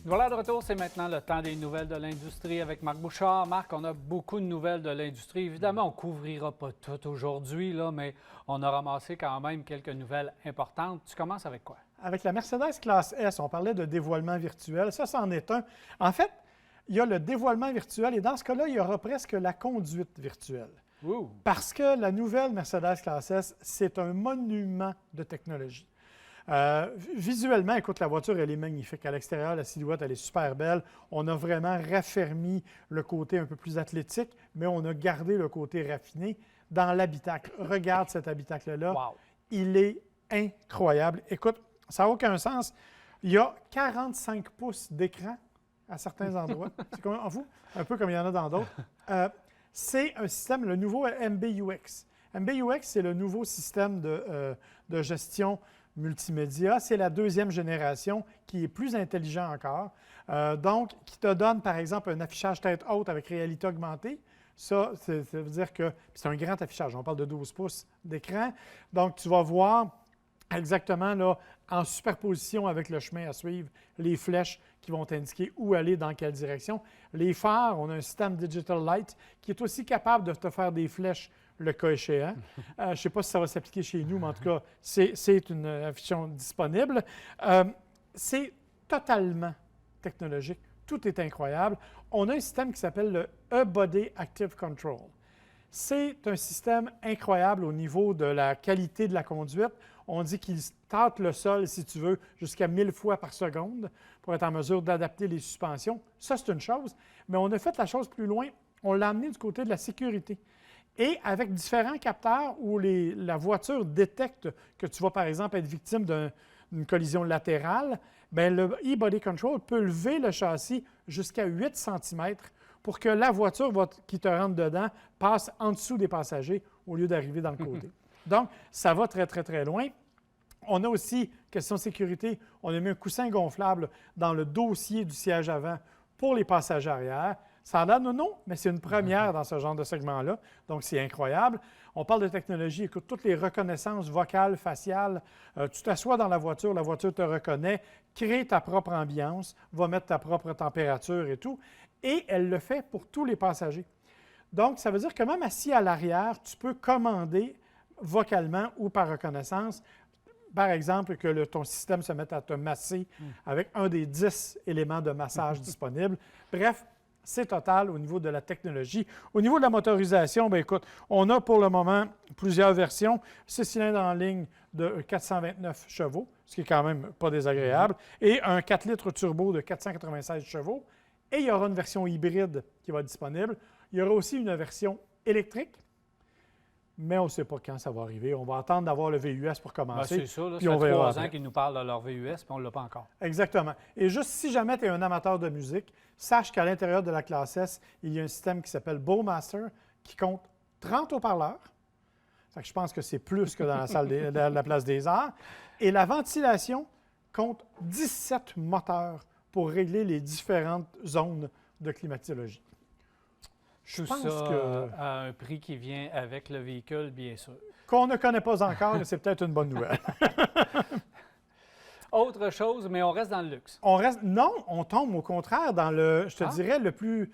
Voilà de retour, c'est maintenant le temps des nouvelles de l'industrie avec Marc Bouchard. Marc, on a beaucoup de nouvelles de l'industrie. Évidemment, on ne couvrira pas tout aujourd'hui, là, mais on a ramassé quand même quelques nouvelles importantes. Tu commences avec quoi? Avec la Mercedes classe S, on parlait de dévoilement virtuel. Ça, c'en est un. En fait, il y a le dévoilement virtuel et dans ce cas-là, il y aura presque la conduite virtuelle. Ouh. Parce que la nouvelle Mercedes classe S, c'est un monument de technologie. Visuellement, écoute, la voiture, elle est magnifique. À l'extérieur, la silhouette, elle est super belle. On a vraiment raffermi le côté un peu plus athlétique, mais on a gardé le côté raffiné dans l'habitacle. Regarde cet habitacle-là. Wow. Il est incroyable. Écoute, ça n'a aucun sens. Il y a 45 pouces d'écran à certains endroits. C'est comme en vous, un peu comme il y en a dans d'autres. C'est un système, le nouveau MBUX. MBUX, c'est le nouveau système de gestion multimédia. C'est la deuxième génération qui est plus intelligent encore. Donc, qui te donne, par exemple, un affichage tête haute avec réalité augmentée. Ça veut dire que c'est un grand affichage. On parle de 12 pouces d'écran. Donc, tu vas voir exactement là, en superposition avec le chemin à suivre, les flèches qui vont t'indiquer où aller, dans quelle direction. Les phares, on a un système Digital Light qui est aussi capable de te faire des flèches le cas échéant. Je ne sais pas si ça va s'appliquer chez nous, mais en tout cas, c'est une affichation disponible. C'est totalement technologique. Tout est incroyable. On a un système qui s'appelle le E-Body Active Control. C'est un système incroyable au niveau de la qualité de la conduite. On dit qu'il tâte le sol, si tu veux, jusqu'à 1000 fois par seconde pour être en mesure d'adapter les suspensions. Ça, c'est une chose. Mais on a fait la chose plus loin. On l'a amené du côté de la sécurité. Et avec différents capteurs où la voiture détecte que tu vas, par exemple, être victime d'une collision latérale, bien, le e-body control peut lever le châssis jusqu'à 8 cm pour que la voiture qui te rentre dedans passe en dessous des passagers au lieu d'arriver dans le côté. Donc, ça va très, très, très loin. On a aussi, question sécurité, on a mis un coussin gonflable dans le dossier du siège avant pour les passagers arrière. Ça a l'air non, mais c'est une première dans ce genre de segment-là, donc c'est incroyable. On parle de technologie, écoute, toutes les reconnaissances vocales, faciales. Tu t'assois dans la voiture te reconnaît, crée ta propre ambiance, va mettre ta propre température et tout, et elle le fait pour tous les passagers. Donc, ça veut dire que même assis à l'arrière, tu peux commander vocalement ou par reconnaissance, par exemple, que ton système se mette à te masser avec un des 10 éléments de massage disponibles. Bref, c'est total au niveau de la technologie. Au niveau de la motorisation, bien écoute, on a pour le moment plusieurs versions. 6 cylindres en ligne de 429 chevaux, ce qui est quand même pas désagréable, et un 4 litres turbo de 496 chevaux. Et il y aura une version hybride qui va être disponible. Il y aura aussi une version électrique, mais on ne sait pas quand ça va arriver. On va attendre d'avoir le VUS pour commencer. C'est ça, là, puis ça on fait verra 3 ans après. qu'ils nous parlent de leur VUS, puis on ne l'a pas encore. Exactement. Et juste si jamais tu es un amateur de musique, sache qu'à l'intérieur de la classe S, il y a un système qui s'appelle Bowmaster qui compte 30 haut-parleurs. Ça fait que je pense que c'est plus que dans la salle de la Place des Arts. Et la ventilation compte 17 moteurs pour régler les différentes zones de climatologie. Tout ça à un prix qui vient avec le véhicule, bien sûr. Qu'on ne connaît pas encore, mais c'est peut-être une bonne nouvelle. Autre chose, mais on reste dans le luxe. Non, on tombe au contraire dans le, je te dirais, le plus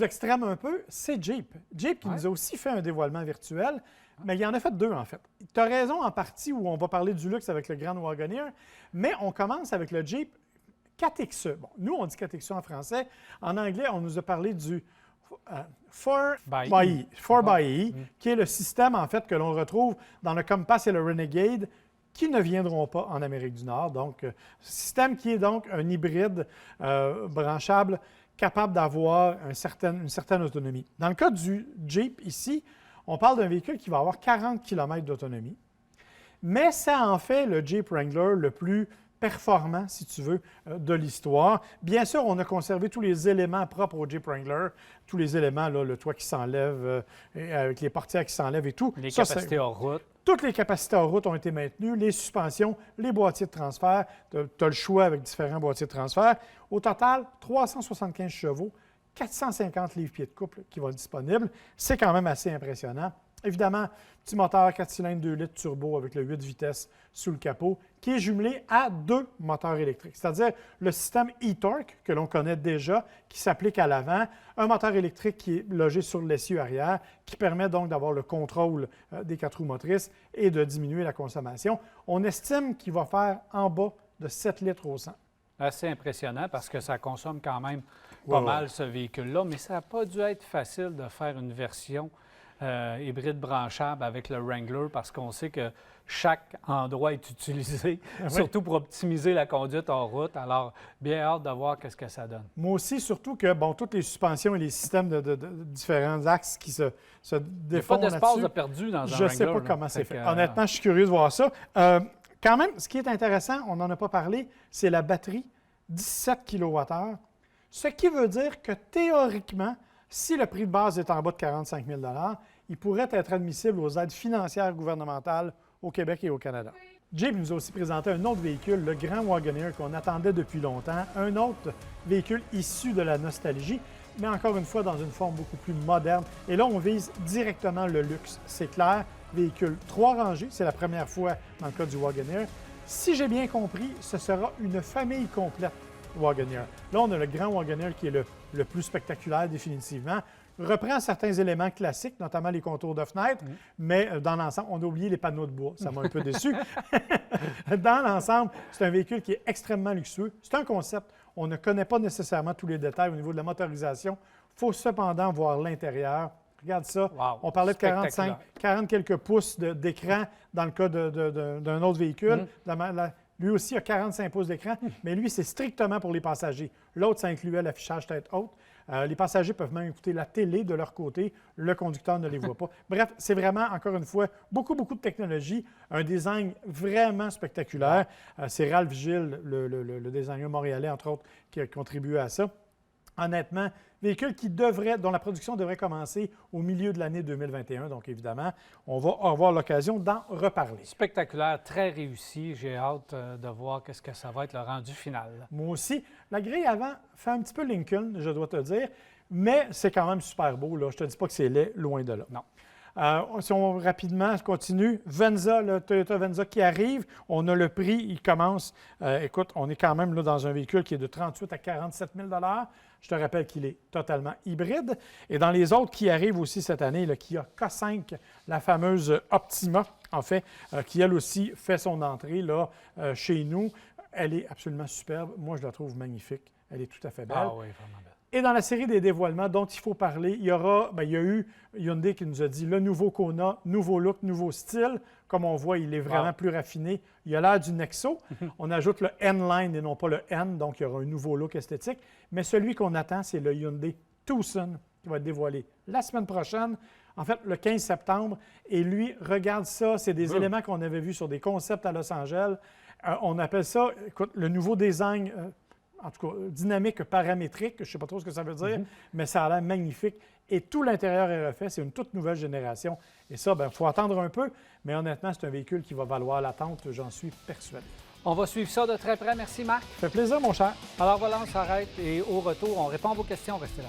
extrême un peu, c'est Jeep. Jeep qui nous a aussi fait un dévoilement virtuel, mais il en a fait deux en fait. Tu as raison en partie où on va parler du luxe avec le Grand Wagoneer, mais on commence avec le Jeep 4XE. Bon, nous, on dit 4XE en français. En anglais, on nous a parlé du 4xe, qui est le système, en fait, que l'on retrouve dans le Compass et le Renegade, qui ne viendront pas en Amérique du Nord. Donc, système qui est donc un hybride branchable, capable d'avoir une certaine autonomie. Dans le cas du Jeep, ici, on parle d'un véhicule qui va avoir 40 km d'autonomie, mais ça en fait le Jeep Wrangler le plus performant, si tu veux, de l'histoire. Bien sûr, on a conservé tous les éléments propres au Jeep Wrangler, tous les éléments, là, le toit qui s'enlève, avec les portières qui s'enlèvent et tout. Les capacités hors route. Toutes les capacités hors route ont été maintenues, les suspensions, les boîtiers de transfert. Tu as le choix avec différents boîtiers de transfert. Au total, 375 chevaux, 450 livres-pieds de couple qui vont être disponibles. C'est quand même assez impressionnant. Évidemment, petit moteur 4 cylindres 2 litres turbo avec le 8 vitesses sous le capot, qui est jumelé à 2 moteurs électriques, c'est-à-dire le système e-torque que l'on connaît déjà, qui s'applique à l'avant, un moteur électrique qui est logé sur l'essieu arrière, qui permet donc d'avoir le contrôle des 4 roues motrices et de diminuer la consommation. On estime qu'il va faire en bas de 7 litres au 100. Assez impressionnant parce que ça consomme quand même pas mal ce véhicule-là, mais ça n'a pas dû être facile de faire une version hybride branchable avec le Wrangler parce qu'on sait que chaque endroit est utilisé, surtout pour optimiser la conduite en route. Alors, bien hâte de voir qu'est-ce que ça donne. Moi aussi, surtout que, bon, toutes les suspensions et les systèmes de différents axes qui se défont Il n'y a pas d'espace là-dessus, de perdu dans un je Wrangler. ne sais pas là. comment c'est fait. Que, Honnêtement, je suis curieux de voir ça. Quand même, ce qui est intéressant, on n'en a pas parlé, c'est la batterie, 17 kWh, ce qui veut dire que théoriquement, si le prix de base est en bas de 45 000 il pourrait être admissible aux aides financières gouvernementales au Québec et au Canada. Jeep nous a aussi présenté un autre véhicule, le Grand Wagoneer, qu'on attendait depuis longtemps, un autre véhicule issu de la nostalgie, mais encore une fois dans une forme beaucoup plus moderne. Et là, on vise directement le luxe, c'est clair. Véhicule 3 rangées, c'est la première fois dans le cas du Wagoneer. Si j'ai bien compris, ce sera une famille complète Wagoneer. Là, on a le Grand Wagoneer qui est le plus spectaculaire définitivement. Reprend certains éléments classiques, notamment les contours de fenêtres, mais dans l'ensemble, on a oublié les panneaux de bois. Ça m'a un peu déçu. Dans l'ensemble, c'est un véhicule qui est extrêmement luxueux. C'est un concept. On ne connaît pas nécessairement tous les détails au niveau de la motorisation. Il faut cependant voir l'intérieur. Regarde ça. Wow, on parlait de 40 quelques pouces d'écran dans le cas d'un autre véhicule. Lui aussi a 45 pouces d'écran, mais lui, c'est strictement pour les passagers. L'autre, ça incluait l'affichage tête haute. Les passagers peuvent même écouter la télé de leur côté. Le conducteur ne les voit pas. Bref, c'est vraiment, encore une fois, beaucoup de technologie. Un design vraiment spectaculaire. C'est Ralph Gilles, le designer montréalais, entre autres, qui a contribué à ça. Honnêtement, véhicule dont la production devrait commencer au milieu de l'année 2021. Donc, évidemment, on va avoir l'occasion d'en reparler. Spectaculaire, très réussi. J'ai hâte de voir qu'est-ce que ça va être le rendu final. Moi aussi. La grille avant fait un petit peu Lincoln, je dois te dire, mais c'est quand même super beau. Là. Je ne te dis pas que c'est laid, loin de là. Non. Si on rapidement continue, Venza, le Toyota Venza qui arrive, on a le prix, il commence. Écoute, on est quand même là dans un véhicule qui est de 38 à 47 000 $. Je te rappelle qu'il est totalement hybride. Et dans les autres qui arrivent aussi cette année, le Kia K5, la fameuse Optima, en fait, qui elle aussi fait son entrée là, chez nous. Elle est absolument superbe. Moi, je la trouve magnifique. Elle est tout à fait belle. Ah oui, vraiment belle. Et dans la série des dévoilements dont il faut parler, il y a eu Hyundai qui nous a dit le nouveau Kona, nouveau look, nouveau style. Comme on voit, il est vraiment plus raffiné. Il a l'air du Nexo. On ajoute le N-Line et non pas le N, donc il y aura un nouveau look esthétique. Mais celui qu'on attend, c'est le Hyundai Tucson qui va être dévoilé la semaine prochaine, en fait le 15 septembre. Et lui, regarde ça, c'est des éléments qu'on avait vus sur des concepts à Los Angeles. On appelle ça, écoute, le nouveau design... en tout cas, dynamique paramétrique, je ne sais pas trop ce que ça veut dire, mais ça a l'air magnifique. Et tout l'intérieur est refait, c'est une toute nouvelle génération. Et ça, il faut attendre un peu, mais honnêtement, c'est un véhicule qui va valoir l'attente, j'en suis persuadé. On va suivre ça de très près. Merci, Marc. Ça fait plaisir, mon cher. Alors voilà, on s'arrête et au retour, on répond à vos questions. Restez là.